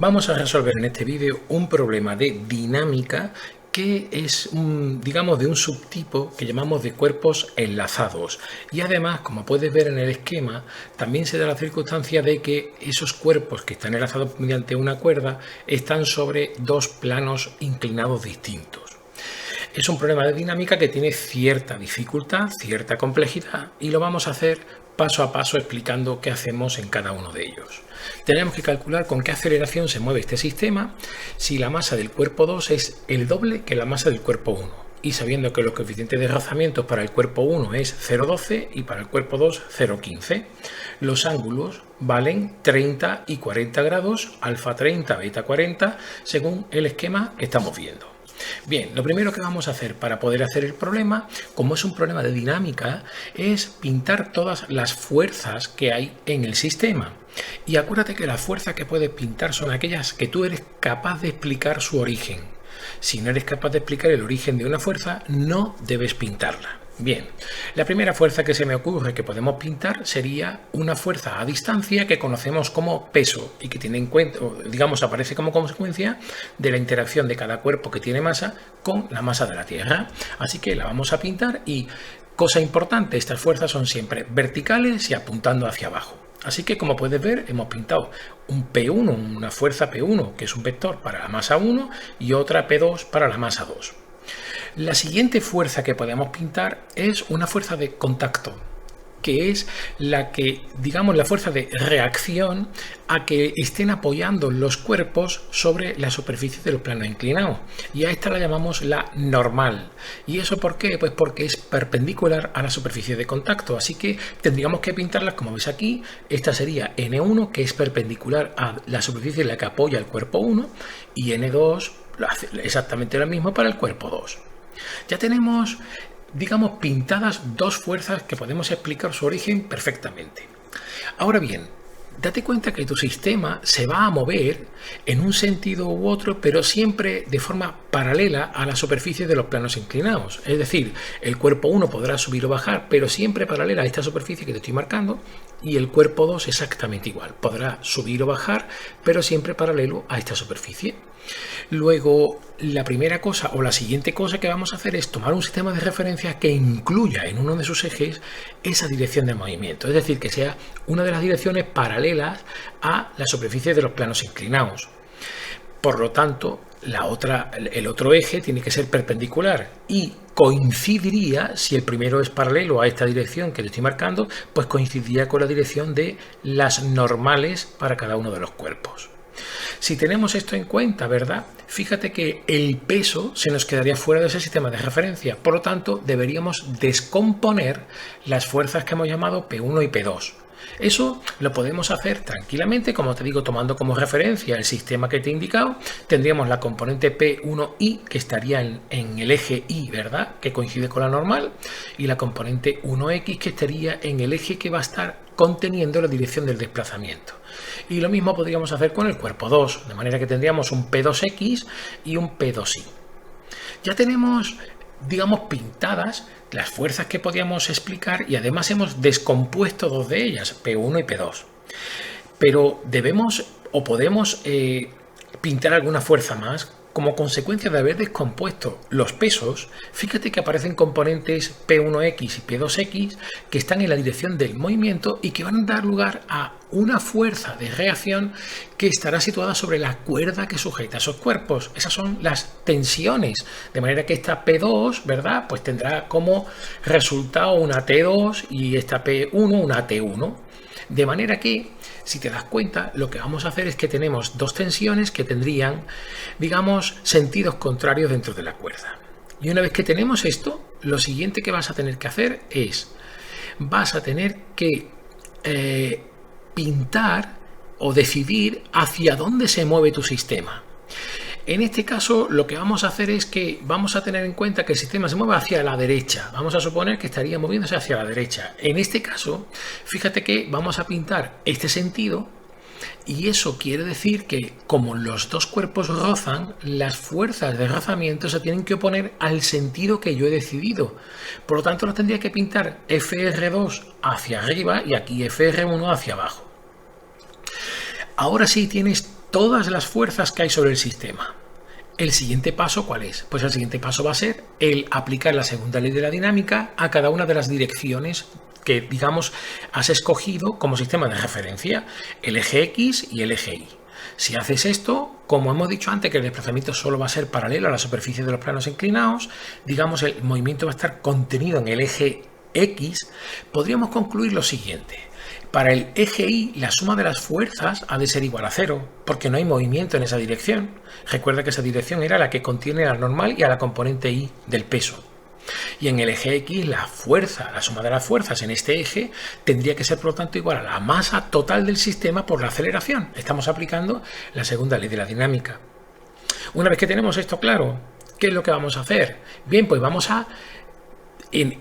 Vamos a resolver en este vídeo un problema de dinámica que es, digamos, de un subtipo que llamamos de cuerpos enlazados. Y además, como puedes ver en el esquema, también se da la circunstancia de que esos cuerpos que están enlazados mediante una cuerda están sobre dos planos inclinados distintos. Es un problema de dinámica que tiene cierta dificultad, cierta complejidad, y lo vamos a hacer paso a paso explicando qué hacemos en cada uno de ellos. Tenemos que calcular con qué aceleración se mueve este sistema si la masa del cuerpo 2 es el doble que la masa del cuerpo 1. Y sabiendo que los coeficientes de rozamiento para el cuerpo 1 es 0,12 y para el cuerpo 2 0,15. Los ángulos valen 30 y 40 grados, alfa 30, beta 40, según el esquema que estamos viendo. Bien, lo primero que vamos a hacer para poder hacer el problema, como es un problema de dinámica, es pintar todas las fuerzas que hay en el sistema. Y acuérdate que las fuerzas que puedes pintar son aquellas que tú eres capaz de explicar su origen. Si no eres capaz de explicar el origen de una fuerza, no debes pintarla. Bien, la primera fuerza que se me ocurre que podemos pintar sería una fuerza a distancia que conocemos como peso y que tiene en cuenta, digamos, aparece como consecuencia de la interacción de cada cuerpo que tiene masa con la masa de la Tierra. Así que la vamos a pintar y, cosa importante, estas fuerzas son siempre verticales y apuntando hacia abajo. Así que, como puedes ver, hemos pintado un P1, una fuerza P1, que es un vector para la masa 1, y otra P2 para la masa 2. La siguiente fuerza que podemos pintar es una fuerza de contacto, que es la que, digamos, la fuerza de reacción a que estén apoyando los cuerpos sobre la superficie de los planos inclinados. Y a esta la llamamos la normal. ¿Y eso por qué? Pues porque es perpendicular a la superficie de contacto. Así que tendríamos que pintarlas, como ves aquí. Esta sería N1, que es perpendicular a la superficie en la que apoya el cuerpo 1, y N2 exactamente lo mismo para el cuerpo 2. Ya tenemos, digamos, pintadas dos fuerzas que podemos explicar su origen perfectamente. Ahora bien, date cuenta que tu sistema se va a mover en un sentido u otro, pero siempre de forma paralela a la superficie de los planos inclinados. Es decir, el cuerpo 1 podrá subir o bajar, pero siempre paralela a esta superficie que te estoy marcando, y el cuerpo 2 exactamente igual. Podrá subir o bajar, pero siempre paralelo a esta superficie. Luego, la primera cosa o la siguiente cosa que vamos a hacer es tomar un sistema de referencia que incluya en uno de sus ejes esa dirección de movimiento. Es decir, que sea una de las direcciones paralelas a la superficie de los planos inclinados. Por lo tanto, el otro eje tiene que ser perpendicular y coincidiría, si el primero es paralelo a esta dirección que le estoy marcando, pues coincidiría con la dirección de las normales para cada uno de los cuerpos. Si tenemos esto en cuenta, ¿verdad? Fíjate que el peso se nos quedaría fuera de ese sistema de referencia. Por lo tanto, deberíamos descomponer las fuerzas que hemos llamado P1 y P2. Eso lo podemos hacer tranquilamente, como te digo, tomando como referencia el sistema que te he indicado. Tendríamos la componente P1i, que estaría en el eje Y, ¿verdad?, que coincide con la normal, y la componente 1x, que estaría en el eje que va a estar conteniendo la dirección del desplazamiento. Y lo mismo podríamos hacer con el cuerpo 2, de manera que tendríamos un P2x y un P2y. Ya tenemos, digamos, pintadas las fuerzas que podíamos explicar y además hemos descompuesto dos de ellas, P1 y P2. Pero debemos o podemos pintar alguna fuerza más. Como consecuencia de haber descompuesto los pesos, fíjate que aparecen componentes P1x y P2x que están en la dirección del movimiento y que van a dar lugar a una fuerza de reacción que estará situada sobre la cuerda que sujeta esos cuerpos. Esas son las tensiones, de manera que esta P2, ¿verdad?, pues tendrá como resultado una T2 y esta P1 una T1. De manera que, si te das cuenta, lo que vamos a hacer es que tenemos dos tensiones que tendrían, digamos, sentidos contrarios dentro de la cuerda. Y una vez que tenemos esto, lo siguiente que vas a tener que hacer es, vas a tener que pintar o decidir hacia dónde se mueve tu sistema. En este caso, lo que vamos a hacer es que vamos a tener en cuenta que el sistema se mueve hacia la derecha. Vamos a suponer que estaría moviéndose hacia la derecha. En este caso, fíjate que vamos a pintar este sentido y eso quiere decir que como los dos cuerpos rozan, las fuerzas de rozamiento se tienen que oponer al sentido que yo he decidido. Por lo tanto, lo tendría que pintar FR2 hacia arriba y aquí FR1 hacia abajo. Ahora sí tienes todas las fuerzas que hay sobre el sistema. ¿El siguiente paso cuál es? Pues el siguiente paso va a ser el aplicar la segunda ley de la dinámica a cada una de las direcciones que, digamos, has escogido como sistema de referencia, el eje X y el eje Y. Si haces esto, como hemos dicho antes, que el desplazamiento solo va a ser paralelo a la superficie de los planos inclinados, digamos, el movimiento va a estar contenido en el eje X, podríamos concluir lo siguiente. Para el eje Y, la suma de las fuerzas ha de ser igual a 0, porque no hay movimiento en esa dirección. Recuerda que esa dirección era la que contiene a la normal y a la componente Y del peso. Y en el eje X, la suma de las fuerzas en este eje tendría que ser, por lo tanto, igual a la masa total del sistema por la aceleración. Estamos aplicando la segunda ley de la dinámica. Una vez que tenemos esto claro, ¿qué es lo que vamos a hacer? Bien, pues vamos a...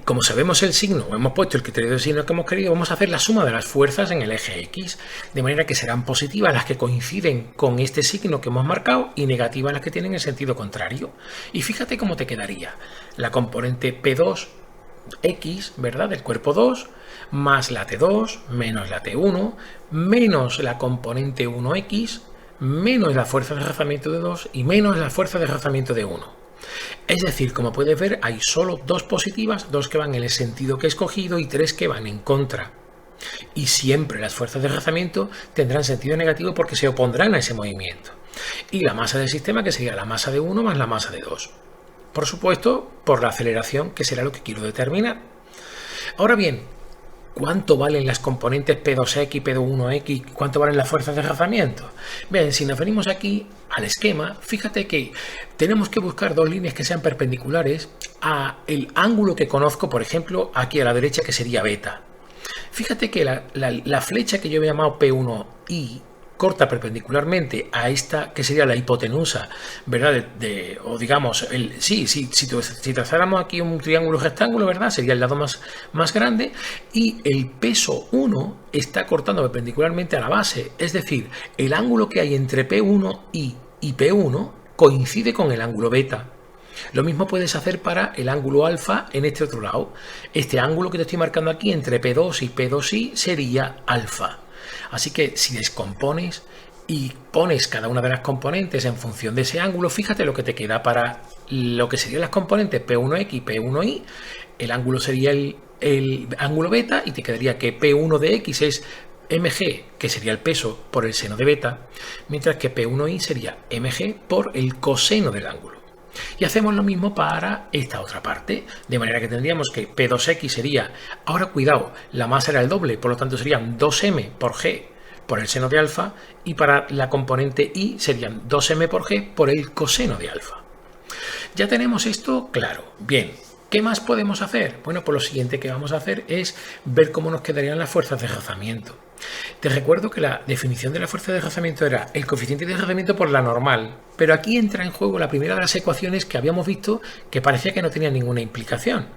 como sabemos el signo, o hemos puesto el criterio de signo que hemos querido, vamos a hacer la suma de las fuerzas en el eje X, de manera que serán positivas las que coinciden con este signo que hemos marcado y negativas las que tienen el sentido contrario. Y fíjate cómo te quedaría la componente P2X, ¿verdad?, del cuerpo 2, más la T2, menos la T1, menos la componente 1X, menos la fuerza de rozamiento de 2 y menos la fuerza de rozamiento de 1. Es decir, como puedes ver, hay solo dos positivas, dos que van en el sentido que he escogido y tres que van en contra. Y siempre las fuerzas de rozamiento tendrán sentido negativo porque se opondrán a ese movimiento. Y la masa del sistema, que sería la masa de 1 más la masa de 2. Por supuesto, por la aceleración, que será lo que quiero determinar. Ahora bien, ¿cuánto valen las componentes P2X, P1X? ¿Cuánto valen las fuerzas de rozamiento? Bien, si nos venimos aquí al esquema, fíjate que tenemos que buscar dos líneas que sean perpendiculares a el ángulo que conozco, por ejemplo, aquí a la derecha, que sería beta. Fíjate que la flecha que yo he llamado P1I corta perpendicularmente a esta que sería la hipotenusa, ¿verdad? O digamos, si trazáramos aquí un triángulo rectángulo, ¿verdad?, sería el lado más grande, y el peso 1 está cortando perpendicularmente a la base, es decir, el ángulo que hay entre P1I y P1 coincide con el ángulo beta. Lo mismo puedes hacer para el ángulo alfa en este otro lado. Este ángulo que te estoy marcando aquí entre P2 y P2I sería alfa. Así que si descompones y pones cada una de las componentes en función de ese ángulo, fíjate lo que te queda para lo que serían las componentes P1X y P1Y. El ángulo sería el ángulo beta y te quedaría que P1 de X es mg, que sería el peso por el seno de beta, mientras que P1Y sería mg por el coseno del ángulo. Y hacemos lo mismo para esta otra parte, de manera que tendríamos que P2X sería, ahora cuidado, la masa era el doble, por lo tanto serían 2m por g por el seno de alfa, y para la componente Y serían 2m por g por el coseno de alfa. Ya tenemos esto claro. Bien, ¿qué más podemos hacer? Bueno, pues lo siguiente que vamos a hacer es ver cómo nos quedarían las fuerzas de rozamiento. Te recuerdo que la definición de la fuerza de rozamiento era el coeficiente de rozamiento por la normal, pero aquí entra en juego la primera de las ecuaciones que habíamos visto que parecía que no tenía ninguna implicación.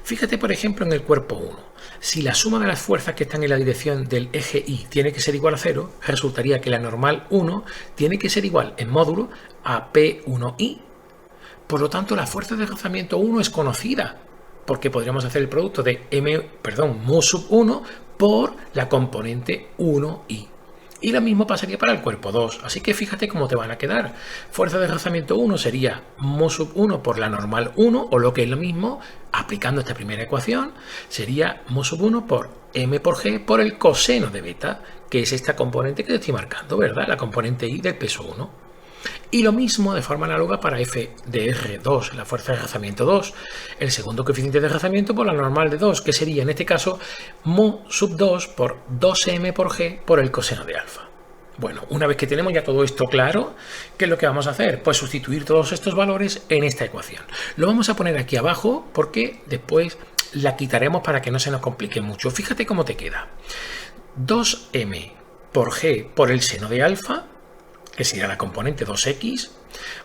Fíjate, por ejemplo, en el cuerpo 1. Si la suma de las fuerzas que están en la dirección del eje Y tiene que ser igual a 0, resultaría que la normal 1 tiene que ser igual en módulo a P1I. Por lo tanto, la fuerza de rozamiento 1 es conocida, porque podríamos hacer el producto de mu sub 1 por la componente 1i. Y lo mismo pasaría para el cuerpo 2. Así que fíjate cómo te van a quedar. Fuerza de rozamiento 1 sería mu sub 1 por la normal 1, o lo que es lo mismo, aplicando esta primera ecuación, sería mu sub 1 por m por g por el coseno de beta, que es esta componente que te estoy marcando, ¿verdad? La componente i del peso 1. Y lo mismo de forma análoga para F de R2, la fuerza de rozamiento 2, el segundo coeficiente de rozamiento por la normal de 2, que sería en este caso mu sub 2 por 2m por g por el coseno de alfa. Bueno, una vez que tenemos ya todo esto claro, ¿qué es lo que vamos a hacer? Pues sustituir todos estos valores en esta ecuación. Lo vamos a poner aquí abajo porque después la quitaremos para que no se nos complique mucho. Fíjate cómo te queda. 2m por g por el seno de alfa, que sería la componente 2x,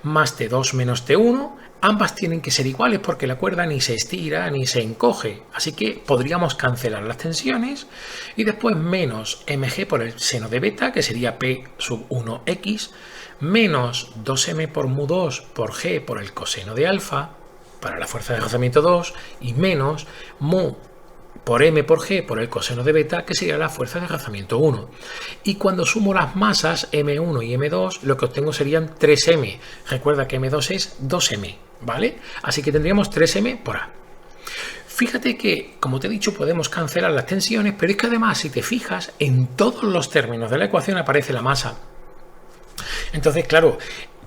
más T2 menos T1, ambas tienen que ser iguales porque la cuerda ni se estira ni se encoge, así que podríamos cancelar las tensiones, y después menos mg por el seno de beta, que sería P sub 1x, menos 2m por mu 2 por g por el coseno de alfa, para la fuerza de rozamiento 2, y menos mu por m por g por el coseno de beta, que sería la fuerza de desplazamiento 1. Y cuando sumo las masas m1 y m2, lo que obtengo serían 3m. Recuerda que m2 es 2m, ¿vale? Así que tendríamos 3m por a. Fíjate que, como te he dicho, podemos cancelar las tensiones, pero es que además, si te fijas, en todos los términos de la ecuación aparece la masa. Entonces, claro,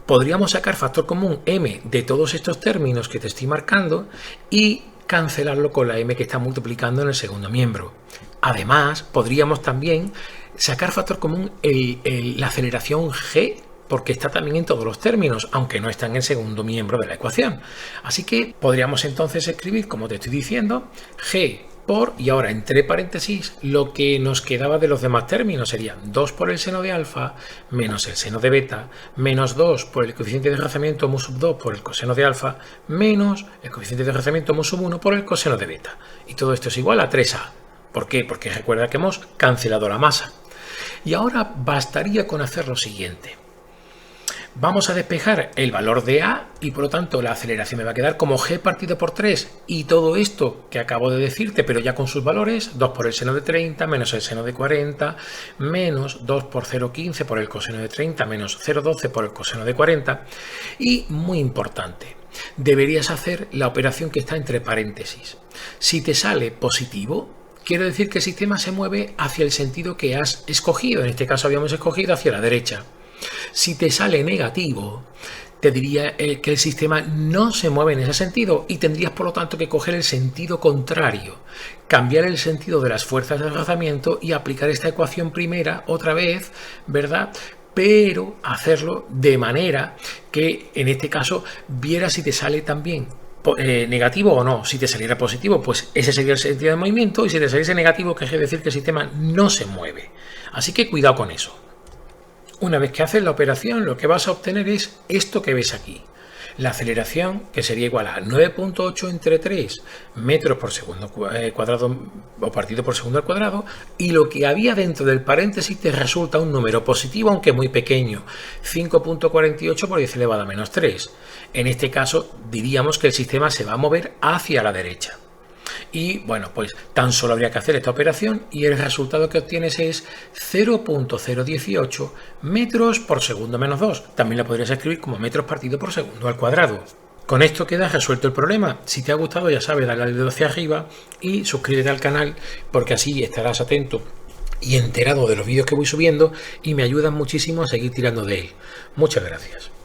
podríamos sacar factor común m de todos estos términos que te estoy marcando y cancelarlo con la m que está multiplicando en el segundo miembro. Además, podríamos también sacar factor común la aceleración g, porque está también en todos los términos, aunque no está en el segundo miembro de la ecuación. Así que podríamos entonces escribir, como te estoy diciendo, g por, y ahora entre paréntesis, lo que nos quedaba de los demás términos sería 2 por el seno de alfa menos el seno de beta, menos 2 por el coeficiente de desplazamiento mu sub 2 por el coseno de alfa, menos el coeficiente de desplazamiento mu sub 1 por el coseno de beta. Y todo esto es igual a 3a. ¿Por qué? Porque recuerda que hemos cancelado la masa. Y ahora bastaría con hacer lo siguiente. Vamos a despejar el valor de a y por lo tanto la aceleración me va a quedar como g partido por 3 y todo esto que acabo de decirte, pero ya con sus valores, 2 por el seno de 30 menos el seno de 40 menos 2 por 0,15 por el coseno de 30 menos 0,12 por el coseno de 40. Y muy importante, deberías hacer la operación que está entre paréntesis. Si te sale positivo, quiere decir que el sistema se mueve hacia el sentido que has escogido. En este caso habíamos escogido hacia la derecha. Si te sale negativo, te diría que el sistema no se mueve en ese sentido y tendrías por lo tanto que coger el sentido contrario, cambiar el sentido de las fuerzas de desplazamiento y aplicar esta ecuación primera otra vez, ¿verdad? Pero hacerlo de manera que en este caso viera si te sale también negativo o no. Si te saliera positivo, pues ese sería el sentido de movimiento, y si te saliese negativo, quiere decir que el sistema no se mueve. Así que cuidado con eso. Una vez que haces la operación, lo que vas a obtener es esto que ves aquí. La aceleración, que sería igual a 9.8 entre 3 metros por segundo cuadrado o partido por segundo al cuadrado, y lo que había dentro del paréntesis te resulta un número positivo, aunque muy pequeño, 5.48 por 10 elevado a menos 3. En este caso diríamos que el sistema se va a mover hacia la derecha. Y bueno, pues tan solo habría que hacer esta operación y el resultado que obtienes es 0.018 metros por segundo menos 2. También la podrías escribir como metros partido por segundo al cuadrado. Con esto queda resuelto el problema. Si te ha gustado, ya sabes, dale al dedo hacia arriba y suscríbete al canal, porque así estarás atento y enterado de los vídeos que voy subiendo y me ayudan muchísimo a seguir tirando de él. Muchas gracias.